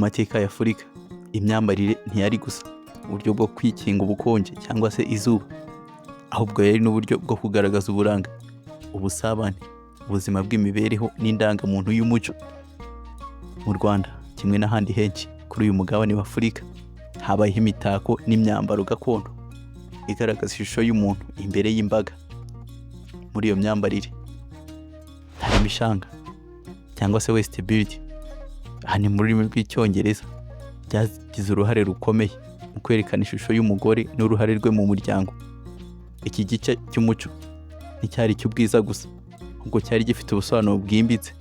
mateka ya Afurika imyambarire ntiyari gusa uburyo bwo kwikinga ubukonje cyangwa se izuba, ahubwo yari n'uburyo bwo kugaragaza uburanga, ubusabane, ubuzima bw'imibereho n'indangamuntu y'umuco. Mu Rwanda kimwe n'ahandi henshi kuri uyu mugabane wa Afurika habayeho imitako n'imyambaro gakondo igaragaza ishusho y'umuntu imbere y'imbaga. Muri iyo myambarire harimo ishanga cyangwa se vestibule, aha ni mu rurimi rw'icyongereza, byagize uruhare rukomeye mu kwerekana ishusho y'umugore n'uruhare rwe mu muryango. Iki gice cy'umuco nticyari icy'ubwiza gusa, ahubwo cyari gifite ubusobanuro bwimbitse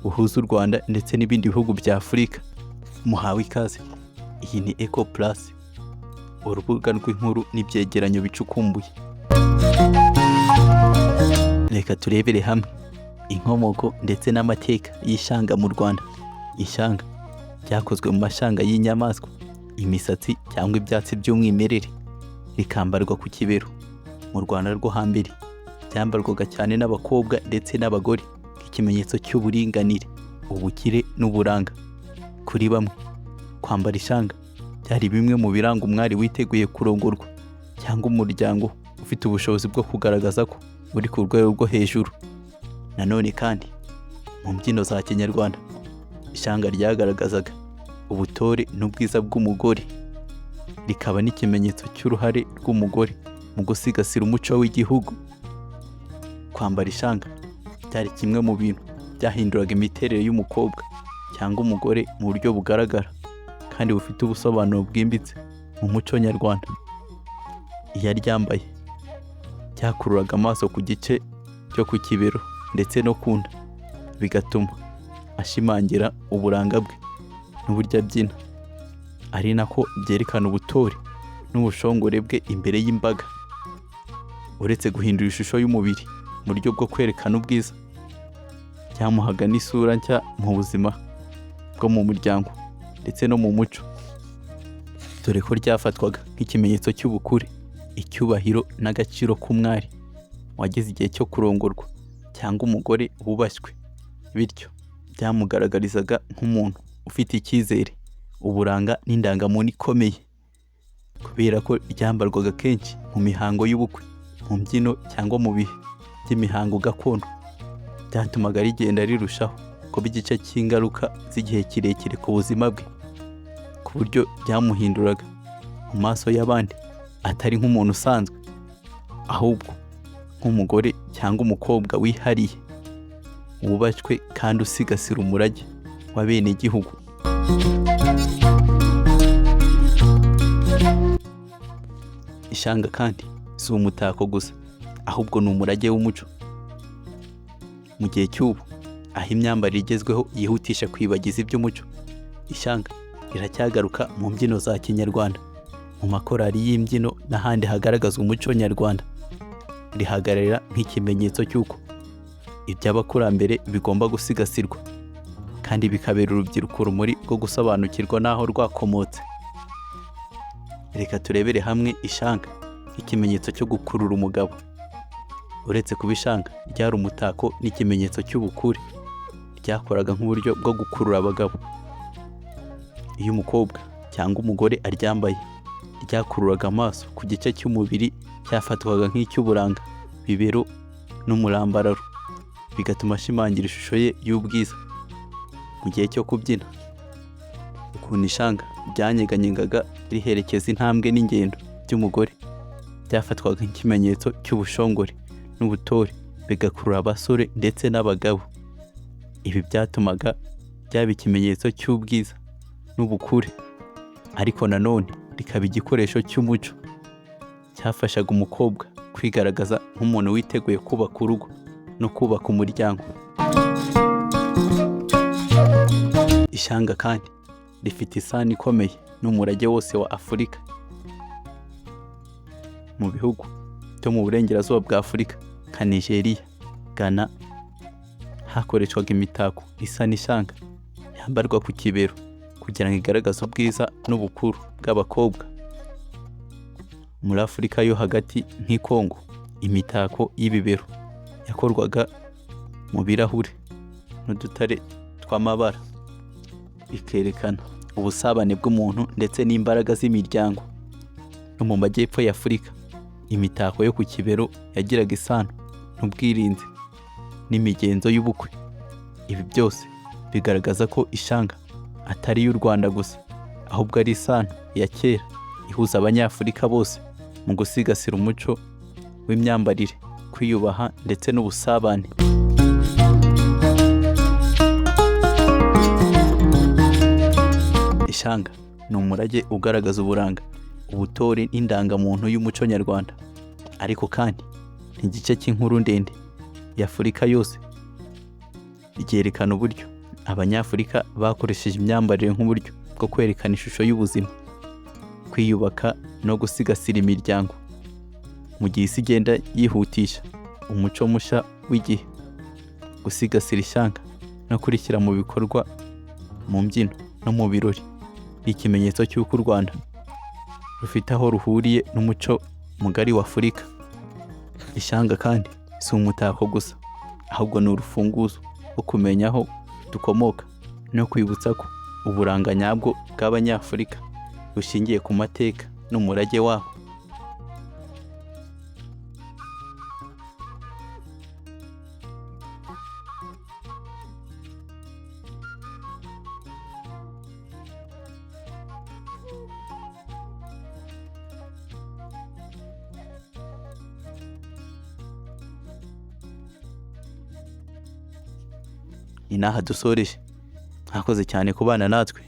buhuza u Rwanda ndetse n'ibindi bihugu bya Afurika. Muhawe ikaze, iyi ni Eco Plus, urubuga rw'inkuru n'ibyegeranyo bicukumbuye. Reka turebere hamwe inkomoko ndetse n'amateka y'ishanga mu Rwanda. Ishanga ryakozwe mu mashanga y'inyamaswa, imisatsi cyangwa ibyatsi by'umwimerere, rikambarwa ku kibero. Mu Rwanda rwo hambere byambarwaga cyane n'abakobwa ndetse n'abagore nk'ikimenyetso cy'uburinganire, ubukire n'uburanga. Kuri bamwe kwambara ishanga byari bimwe mu biranga umwari witeguye kurongorwa cyangwa umuryango ufite ubushobozi bwo kugaragaza ko uri ku rwego rwo hejuru. Nanone kandi mu mbyino za Kinyarwanda ishanga ryagaragazaga ubutore n'ubwiza bw'umugore, rikaba n'ikimenyetso cy'uruhare rw'umugore mu gusigasira umuco w'igihugu. Kwambara ishanga byari kimwe mu bintu byahinduraga imiterere y'umukobwa cyangwa umugore mu buryo bugaragara kandi bufite ubusobanuro bwimbitse mu muco nyarwanda. Iyo aryambaye cyakururaga amaso ku gice cyo ku kibero ndetse no ku nda, bigatuma ashimangira uburanga bwe n'uburyo abyina, ari nako byerekana ubutore n'ubushongore bwe imbere y'imbaga. Uretse guhindura ishusho y'umubiri mu buryo bwo kwerekana ubwiza, byamuhaga n'isura nshya mu buzima bwo mu muryango ndetse no mu muco, dore ko ryafatwaga nk'ikimenyetso cy'ubukure, icyubahiro n'agaciro k'umwari wageze igihe cyo kurongorwa cyangwa umugore wubashywe. Bityo byamugaragarizaga nk'umuntu ufite icyizere, uburanga n'indangamuntu ikomeye. Kubera ko ryambarwaga kenshi mu mihango y'ubukwe, mu mbyino cyangwa mu bihe by'imihango gakondo, byatumaga rigenda rirushaho kuba igice cy'ingaruka z'igihe kirekire ku buzima bwe, ku buryo byamuhinduraga mu maso y'abandi atari nk'umuntu usanzwe, ahubwo nk'umugore cyangwa umukobwa wihariye, wubashywe kandi usigasira umurage wa bene igihugu. Ishanga kandi si umutako gusa, ahubwo ni umurage w'umuco. Mu gihe cy'ubu aho imyambarire igezweho yihutisha kwibagiza iby'umuco, ishanga riracyagaruka mu mbyino za Kinyarwanda, mu makorali y'imbyino n'ahandi hagaragazwa umuco nyarwanda. Rihagararira nk'ikimenyetso cy'uko iby'abakurambere bigomba gusigasirwa kandi bikabera urubyiruko urumuri rwo gusobanukirwa n'aho rwakomotse. Reka turebere hamwe ishanga nk'ikimenyetso cyo gukurura umugabo. Uretse kuba ishanga ryari umutako n'ikimenyetso cy'ubukure, ryakoraga nk'uburyo bwo gukurura abagabo. Iyo umukobwa cyangwa umugore aryambaye, ryakururaga amaso ku gice cy'umubiri cyafatwaga nk'icy'uburanga, bibero n'umurambararo, bigatuma ashimangira ishusho ye y'ubwiza. Mu gihe cyo kubyina, ukuntu ishanga ryanyeganyegaga riherekeza intambwe n'ingendo by'umugore, byafatwaga nk'ikimenyetso cy'ubushongore n'ubutore, bigakurura abasore ndetse n'abagabo. Ibi byatumaga byaba ikimenyetso cy'ubwiza n'ubukure, ariko nanone rikaba igikoresho cy'umuco cyafashaga umukobwa kwigaragaza nk'umuntu witeguye kubaka urugo no kubaka umuryango. Ishanga kandi rifite isano ikomeye n'umurage wose wa Afurika. Mu bihugu byo mu burengerazuba bwa Afurika nka Nigeria, Ghana, hakoreshwaga imitako isa n'ishanga yambarwa ku kibero kugira ngo igaragaze ubwiza n'ubukuru bw'abakobwa. Muri Afurika yo hagati nk'i Kongo, imitako y'ibibero yakorwaga mu birahure n'udutare tw'amabara, ikerekana ubusabane bw'umuntu ndetse n'imbaraga z'imiryango. No mu majyepfo ya Afurika, imitako yo ku kibero yagiraga isano n'ubwirinzi n'imigenzo y'ubukwe. Ibi byose bigaragaza ko ishanga atari iy'u Rwanda gusa, ahubwo ari isano ya kera ihuza Abanyafurika bose mu gusigasira umuco w'imyambarire, kwiyubaha ndetse n'ubusabane. Ishanga ni umurage ugaragaza uburanga, ubutore n'indangamuntu y'umuco nyarwanda, ariko kandi ni igice cy'inkuru ndende y'Afurika yose. Ryerekana uburyo Abanyafurika bakoresheje imyambarire nk'uburyo bwo kwerekana ishusho y'ubuzima, kwiyubaka no gusigasira imiryango. Mu gihe isi igenda yihutisha umuco mushya w'igihe, gusigasira ishanga no kurishyira mu bikorwa mu mbyino no mu birori ni ikimenyetso cy'uko u Rwanda rufite aho ruhuriye n'umuco mugari wa Afurika. Ishanga kandi si umutako gusa, ahubwo ni urufunguzo rwo kumenya aho dukomoka no kwibutsa ko uburanga nyabwo bw'Abanyafurika bushingiye ku mateka n'umurage wabo. Ni n'aha dusoreje. Mwakoze cyane kubana natwe.